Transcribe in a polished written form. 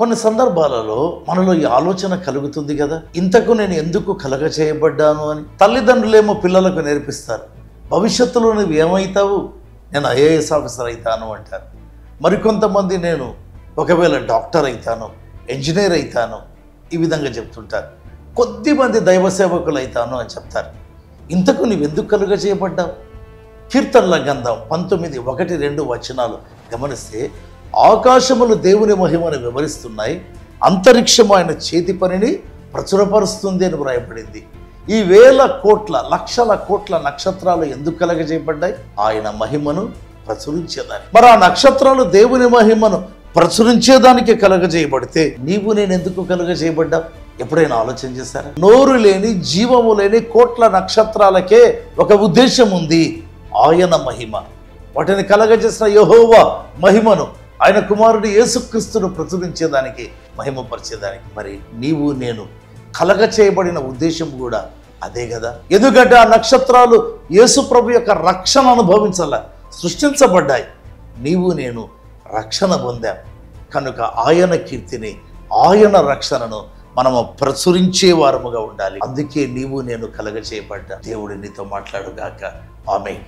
కొన్ని సందర్భాలలో మనలో ఈ ఆలోచన కలుగుతుంది కదా, ఇంతకు నేను ఎందుకు కలగ చేయబడ్డాను అని. తల్లిదండ్రులేమో పిల్లలకు నేర్పిస్తారు, భవిష్యత్తులో నువ్వు ఏమవుతావు, నేను ఐఏఎస్ ఆఫీసర్ అవుతాను అంటారు. మరికొంతమంది నేను ఒకవేళ డాక్టర్ అవుతాను, ఇంజనీర్ అవుతాను, ఈ విధంగా చెప్తుంటారు. కొద్దిమంది దైవ సేవకులు అవుతాను అని చెప్తారు. ఇంతకు నువ్వు ఎందుకు కలుగ చేయబడ్డావు? కీర్తనల గ్రంథం 19:1-2 గమనిస్తే, ఆకాశములు దేవుని మహిమను వివరిస్తున్నాయి, అంతరిక్షము ఆయన చేతి పనిని ప్రచురపరుస్తుంది అని వ్రాయబడింది. ఈ వేల కోట్ల లక్షల కోట్ల నక్షత్రాలు ఎందుకు కలగజేయబడ్డాయి? ఆయన మహిమను ప్రచురించేదానికి. మరి ఆ నక్షత్రాలు దేవుని మహిమను ప్రచురించేదానికి కలగజేయబడితే నీవు నేను ఎందుకు కలగజేయబడ్డా? ఎప్పుడైనా ఆలోచన చేశారా? నోరు లేని జీవము లేని కోట్ల నక్షత్రాలకే ఒక ఉద్దేశం ఉంది, ఆయన మహిమ. వాటిని కలగజేసిన యెహోవా మహిమను, ఆయన కుమారుడు యేసుక్రీస్తును ప్రచురించేదానికి, మహిమపరిచేదానికి. మరి నీవు నేను కలగ చేయబడిన ఉద్దేశం కూడా అదే కదా. ఎందుకంటే ఆ నక్షత్రాలు యేసు ప్రభు యొక్క రక్షణ అనుభవించాల, సృష్టించబడ్డాయి. నీవు నేను రక్షణ పొందాం కనుక ఆయన కీర్తిని, ఆయన రక్షణను మనము ప్రచురించే వారముగా ఉండాలి. అందుకే నీవు నేను కలగ చేయబడ్డా. దేవుడు నీతో మాట్లాడుగాక. ఆమేన్.